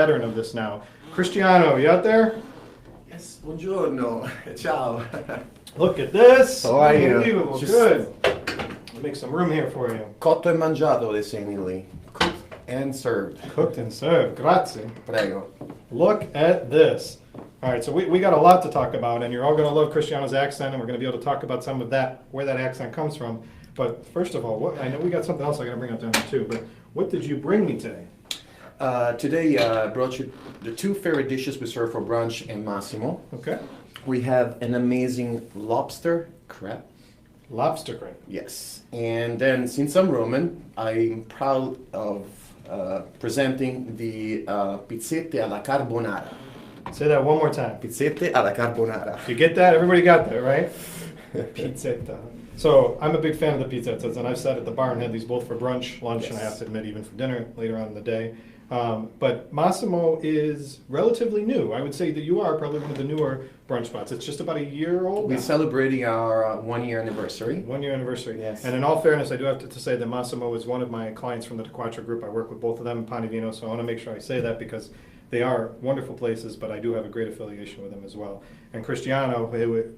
Veteran of this now. Cristiano, you out there? Yes, buongiorno. Ciao. Look at this. How are you? Unbelievable. Good. I'll make some room here for you. Cotto e mangiato, they say in Italy. Cooked and served. Cooked and served. Grazie. Prego. Look at this. All right, so we got a lot to talk about, and you're all going to love Cristiano's accent, and we're going to be able to talk about some of that, where that accent comes from. But first of all, I know we got something else I got to bring up down here too, but what did you bring me today? Today I brought you the two favorite dishes we serve for brunch in Massimo. Okay. We have an amazing lobster crab. Lobster crab. Yes. And then, since I'm Roman, I'm proud of presenting the pizzette alla carbonara. Say that one more time. Pizzette alla carbonara. You get that? Everybody got that, right? Pizzetta. So I'm a big fan of the pizzettas, and I've sat at the bar and had these both for brunch, lunch, Yes. and I have to admit even for dinner later on in the day. But Massimo is relatively new. I would say that you are probably one of the newer brunch spots. It's just about a year old We're now. celebrating our 1 year anniversary. 1 year anniversary. Yes. And in all fairness, I do have to say that Massimo is one of my clients from the Quattro group. I work with both of them in Panivino, so I want to make sure I say that because they are wonderful places, but I do have a great affiliation with them as well. And Cristiano,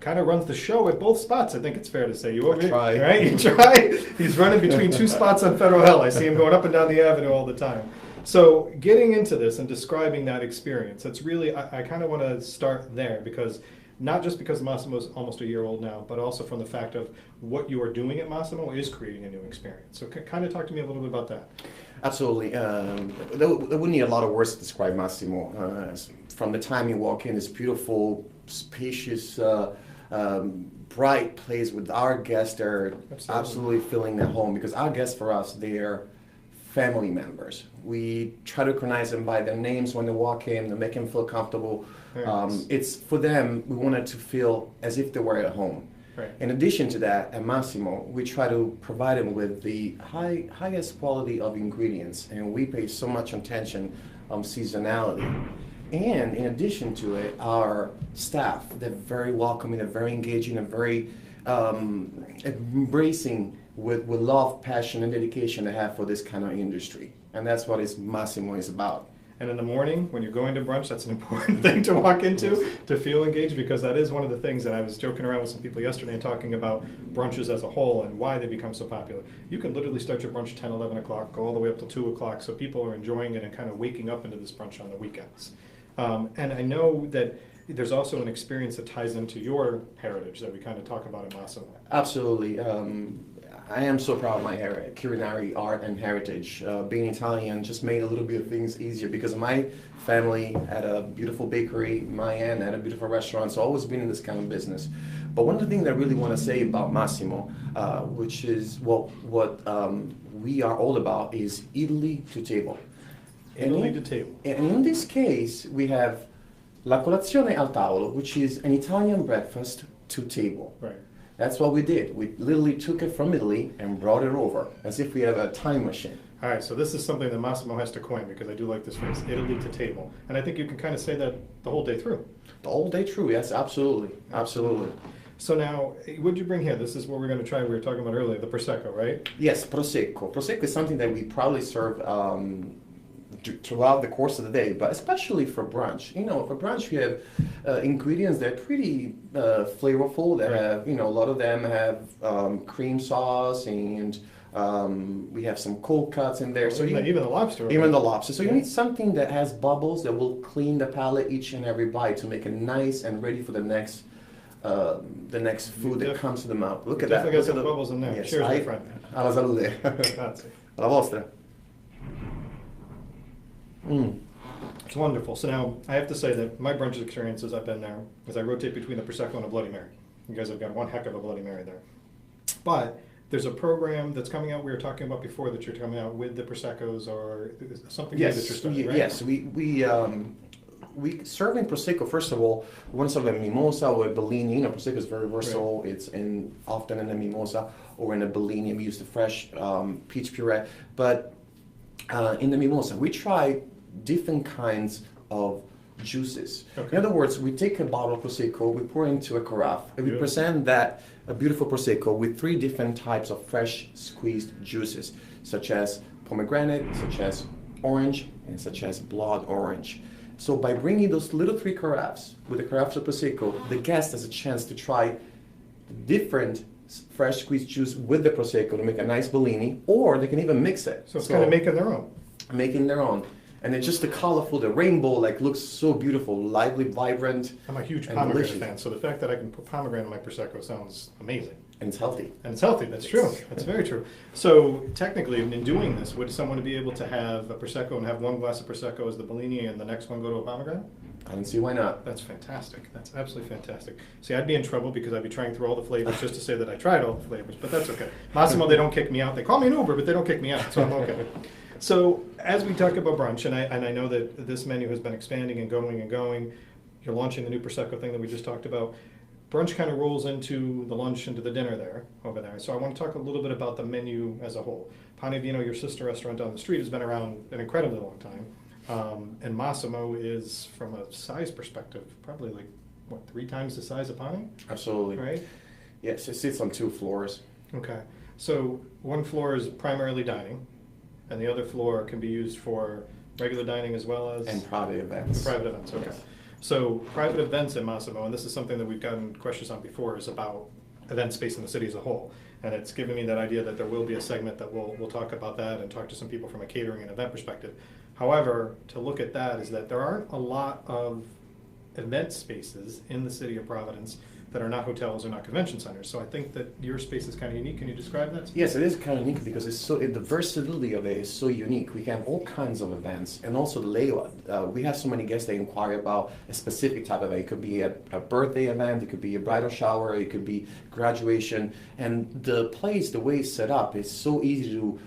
kind of runs the show at both spots. I think it's fair to say. You over try. right? You try. He's running between two spots on Federal Hill. I see him going up and down the avenue all the time. So getting into this and describing that experience, it's really, I kind of want to start there because not just because Massimo's almost a year old now, but also from the fact of what you are doing at Massimo is creating a new experience. So kind of talk to me a little bit about that. Absolutely. There would need a lot of words to describe Massimo. From the time you walk in, this beautiful, spacious, bright place with our guests. They're absolutely feeling at home because our guests, for us, they're family members. We try to recognize them by their names when they walk in to make them feel comfortable. Nice. It's for them, we wanted to feel as if they were at home. Right. In addition to that, at Massimo, we try to provide them with the highest quality of ingredients, and we pay so much attention on seasonality. And in addition to it, our staff, they're very welcoming, they're very engaging, and very embracing with love, passion, and dedication they have for this kind of industry. And that's what Massimo is about. And in the morning, when you're going to brunch, that's an important thing to walk into, to feel engaged, because that is one of the things that I was joking around with some people yesterday and talking about brunches as a whole and why they become so popular. You can literally start your brunch 10, 11 o'clock, go all the way up till 2 o'clock, so people are enjoying it and kind of waking up into this brunch on the weekends. And I know that there's also an experience that ties into your heritage that we kind of talk about in Massimo. Absolutely. I am so proud of my culinary art and heritage. Being Italian just made a little bit of things easier because my family had a beautiful bakery, my aunt had a beautiful restaurant, so I've always been in this kind of business. But one of the things I really want to say about Massimo, which is what we are all about, is Italy to table. Italy to table. And in this case, we have la colazione al tavolo, which is an Italian breakfast to table. Right. That's what we did. We literally took it from Italy and brought it over, as if we have a time machine. All right, so this is something that Massimo has to coin because I do like this phrase, Italy to table. And I think you can kind of say that the whole day through. The whole day through, yes, absolutely. Absolutely. So now, what did you bring here? This is what we're going to try, we were talking about earlier, the Prosecco, right? Yes, Prosecco. Prosecco is something that we probably serve throughout the course of the day, but especially for brunch. You know, for brunch we have ingredients that are pretty flavorful. That have, a lot of them have cream sauce, and we have some cold cuts in there. So even the lobster. Even the lobster. So you need something that has bubbles that will clean the palate each and every bite to make it nice and ready for the next food that comes to the mouth. Look at that. Definitely got some bubbles in there. Yes, Cheers, my friend. Alla salute. Grazie. Alla vostra. It's wonderful. So now, I have to say that my brunch experiences, I've been there, as I rotate between the Prosecco and a Bloody Mary. You guys have got one heck of a Bloody Mary there. But there's a program that's coming out, we were talking about before, that you're coming out with the Proseccos or something new that you're starting, right? Yes, we serve in Prosecco, first of all, we want to serve a mimosa or a Bellini. Prosecco is very versatile. Right. It's often in a mimosa or in a Bellini. We use the fresh peach puree. But in the mimosa, we try different kinds of juices. Okay. In other words, we take a bottle of Prosecco, we pour it into a carafe, and we present that a beautiful Prosecco with 3 different types of fresh squeezed juices, such as pomegranate, such as orange and such as blood orange. So by bringing those little 3 carafes with the carafe of Prosecco, the guest has a chance to try different fresh squeezed juice with the Prosecco to make a nice Bellini, or they can even mix it. So it's kind of making their own. Making their own. And it's just the colorful, the rainbow, like looks so beautiful, lively, vibrant. I'm a huge pomegranate fan, so the fact that I can put pomegranate in my Prosecco sounds amazing. And it's healthy. And it's healthy, that's true. That's very true. So technically, in doing this, would someone be able to have a Prosecco and have one glass of Prosecco as the Bellini and the next one go to a pomegranate? I don't see why not. That's fantastic. That's absolutely fantastic. See, I'd be in trouble because I'd be trying through all the flavors just to say that I tried all the flavors, but that's okay. Massimo, they don't kick me out. They call me an Uber, but they don't kick me out, so I'm okay. So as we talk about brunch, and I know that this menu has been expanding and going and going, you're launching the new Prosecco thing that we just talked about. Brunch kind of rolls into the lunch, into the dinner there, over there. So I want to talk a little bit about the menu as a whole. Pane Vino, your sister restaurant down the street, has been around an incredibly long time. And Massimo is, from a size perspective, probably like, what, 3 times the size of Pane? Absolutely. Right? Yes, it sits on 2 floors. Okay. So one floor is primarily dining, and the other floor can be used for regular dining as well as? And private events. Private events, okay. So private events in Massimo, and this is something that we've gotten questions on before, is about event space in the city as a whole. And it's given me that idea that there will be a segment that we'll talk about that and talk to some people from a catering and event perspective. However, to look at that is that there aren't a lot of event spaces in the city of Providence that are not hotels or not convention centers. So I think that your space is kind of unique. Can you describe that? Yes, it is kind of unique because the versatility of it is so unique. We can have all kinds of events, and also the layout. We have so many guests that inquire about a specific type of event. It could be a birthday event, it could be a bridal shower, it could be graduation, and the place, the way it's set up, is so easy to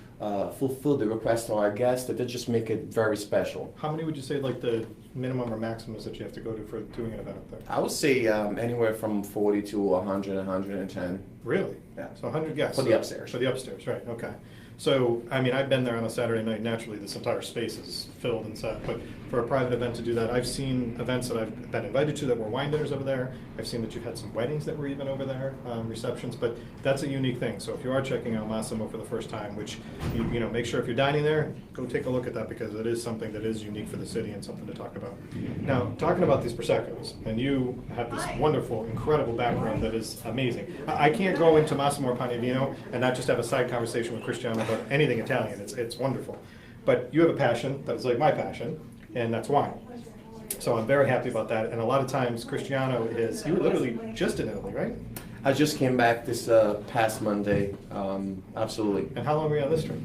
fulfill the request of our guests that they just make it very special. How many would you say like the minimum or maximums that you have to go to for doing an event up there? I would say anywhere from 40 to 100, 110. Really? Yeah. So 100 guests. For the upstairs. For the upstairs, right, okay. So, I mean, I've been there on a Saturday night. Naturally, this entire space is filled and set. But for a private event to do that, I've seen events that I've been invited to that were wine dinners over there. I've seen that you've had some weddings that were even over there, receptions. But that's a unique thing. So if you are checking out Massimo for the first time, which, you know, make sure if you're dining there, go take a look at that because it is something that is unique for the city and something to talk about. Now, talking about these Proseccos, and you have this wonderful, incredible background that is amazing. I can't go into Massimo or Pane Vino and not just have a side conversation with Cristiano about anything Italian. It's wonderful. But you have a passion that is like my passion, and that's wine. So I'm very happy about that. And a lot of times Cristiano you were literally just in Italy, right? I just came back this past Monday, absolutely. And how long were you on this trip?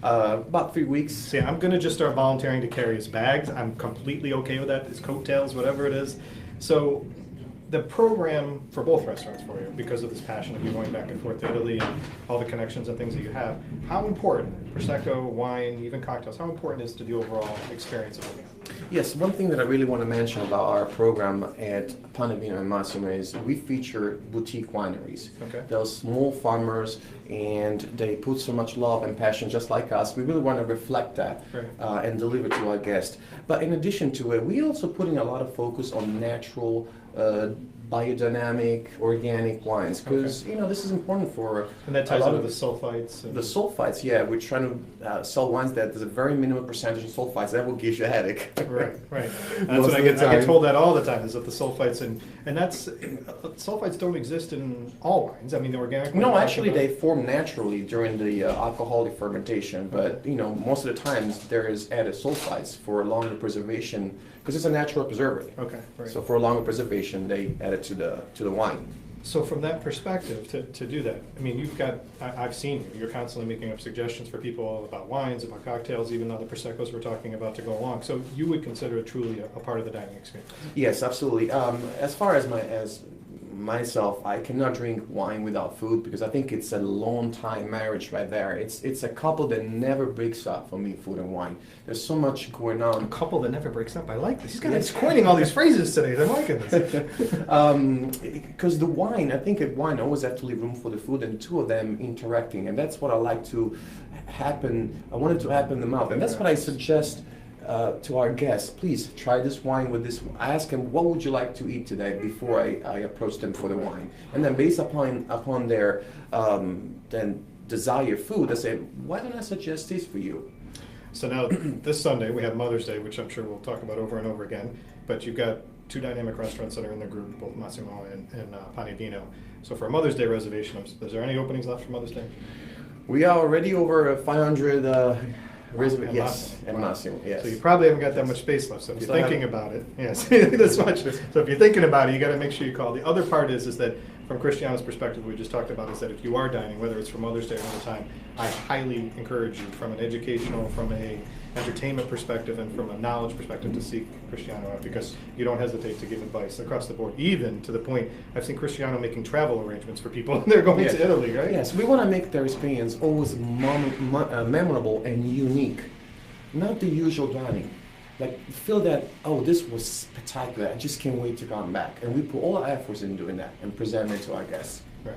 About 3 weeks. See, I'm going to just start volunteering to carry his bags. I'm completely okay with that, his coattails, whatever it is. So the program for both restaurants for you, because of this passion of you going back and forth to Italy and all the connections and things that you have, how important, Prosecco, wine, even cocktails, how important is to the overall experience of living? Yes, one thing that I really want to mention about our program at Pane Vino and Massimo is we feature boutique wineries. Okay. Those small farmers, and they put so much love and passion just like us. We really want to reflect that Right. and deliver to our guests. But in addition to it, we also putting a lot of focus on natural, biodynamic, organic wines because you know this is important for And that ties into the sulfites. And the sulfites. Yeah, we're trying to sell wines that there's a very minimal percentage of sulfites. That will give you a headache. Right, right. That's Most what I of the get. I get time. told that all the time is that the sulfites and that's sulfites don't exist in all wines. I mean, the organic. No, ones actually, talking they form naturally during the alcoholic fermentation. But you know, most of the times there is added sulfites for longer preservation because it's a natural preservative. about. Okay, right. So for longer preservation, they add it to the wine. So from that perspective, to do that, I mean, I've seen you. You're constantly making up suggestions for people about wines, about cocktails, even though the Proseccos we're talking about to go along. So you would consider it truly a part of the dining experience? Yes, absolutely. As far as myself, I cannot drink wine without food because I think it's a long time marriage right there. It's a couple that never breaks up for me, food and wine. There's so much going A on. couple that never breaks up. I like this. He's coining all these phrases today. I'm liking this. Because the wine, I think wine always have to leave room for the food and two of them interacting, and that's what I like to happen. I want it to happen in the mouth, and that's what I suggest to our guests. Please try this wine with this. I ask them, what would you like to eat today before I approach them for the wine, and then based upon their then desired food, I say, why don't I suggest this for you? So now, this Sunday, we have Mother's Day, which I'm sure we'll talk about over and over again, but you've got two dynamic restaurants that are in the group, both Massimo and Panadino. So for a Mother's Day reservation, is there any openings left for Mother's Day? We are already over 500 And yes, Massimo. and Wow. Massimo, yes. So you probably haven't got that much space left. So if you're Still thinking haven't. about it, yes, this much. So if you're thinking about it, you got to make sure you call. The other part is that from Cristiano's perspective, we just talked about is that if you are dining, whether it's for Mother's Day or another time, I highly encourage you, from an educational, from a entertainment perspective, and from a knowledge perspective, to seek Cristiano out, because you don't hesitate to give advice across the board, even to the point I've seen Cristiano making travel arrangements for people when they're going Yes. to Italy, right? Yes, we want to make their experience always memorable and unique, not the usual dining. Like, feel that, oh, this was spectacular, I just can't wait to come back. And we put all our efforts in doing that and present it to our guests. Right.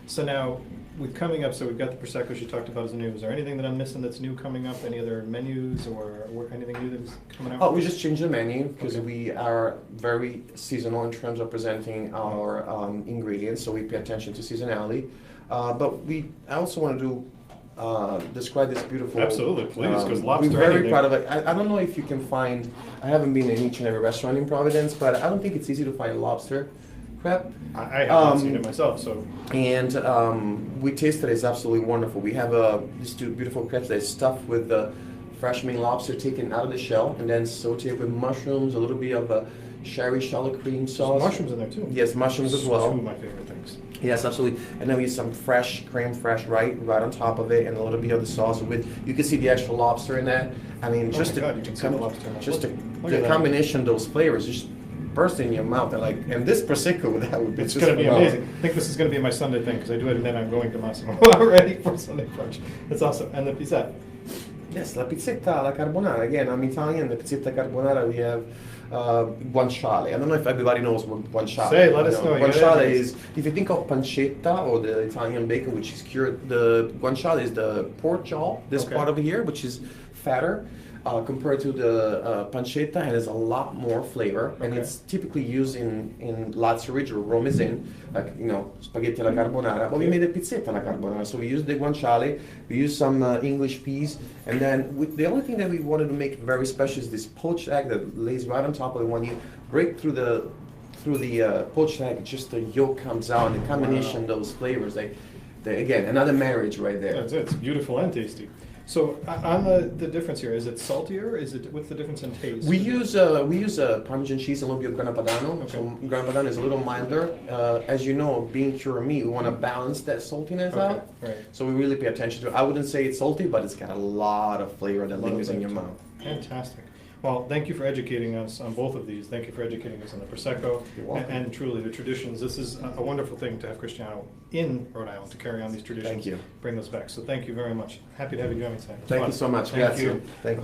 So now, with coming up, so we've got the Prosecco's you talked about as new. Is there anything that I'm missing that's new coming up? Any other menus or anything new that's coming out? Oh, we just changed the menu because Okay. we are very seasonal in terms of presenting our ingredients, so we pay attention to seasonality. But I also want to describe this beautiful. Absolutely, please, 'cause lobster We're very anything. proud of it. I don't know if you can find. I haven't been in each and every restaurant in Providence, but I don't think it's easy to find lobster crab. I have not seen it myself, so. And we tasted it. It's absolutely wonderful. We have these two beautiful crabs that is stuffed with the fresh Maine lobster taken out of the shell and then sauteed with mushrooms, a little bit of a sherry shallot cream There's sauce. mushrooms in there too. Yes, mushrooms as Two well. of my favorite things. Yes, absolutely. And then we use some fresh, creme fraiche right on top of it, and a little bit of the sauce with. You can see the extra lobster in that. I mean, Oh just my God, you can see the lobster in that. just Look the at that. combination of those flavors just burst in your mouth. And this prosecco with that would be It's just going to be phenomenal. amazing. I think this is going to be my Sunday thing, because I do it and then I'm going to Massimo already for Sunday brunch. That's awesome. And the pizza. Yes, la pizzetta alla carbonara. Again, I'm Italian. The pizzetta carbonara, we have guanciale. I don't know if everybody knows what guanciale. Say, let us know. You Guanciale gotta- is, if you think of pancetta or the Italian bacon, which is cured, the guanciale is the pork jaw, this Okay. part over here, which is fatter. Compared to the pancetta, and has a lot more flavor, and Okay. it's typically used in Lazio or Rome is in, like, spaghetti alla carbonara. But we made a pizzetta alla carbonara, so we used the guanciale, we used some English peas, and then the only thing that we wanted to make very special is this poached egg that lays right on top of it. When you break through the poached egg, just the yolk comes out, and the combination of those flavors, they again, another marriage right there. That's it. It's beautiful and tasty. So on the difference here, is it saltier? What's the difference in taste? We use Parmesan cheese and a little bit of Grana Padano. Okay. So Grana Padano is a little milder. As you know, being pure meat, we want to balance that saltiness Okay, out. right. So we really pay attention to it. I wouldn't say it's salty, but it's got a lot of flavor that A lot of lingers in your flavor. mouth. Fantastic. Well, thank you for educating us on both of these. Thank you for educating us on the Prosecco You're welcome. and truly the traditions. This is a wonderful thing to have Cristiano in Rhode Island to carry on these traditions. Thank you. Bring those back. So thank you very much. Happy to have you join me tonight. It was Thank fun. you so much. Thank Grazie. you. Thank you.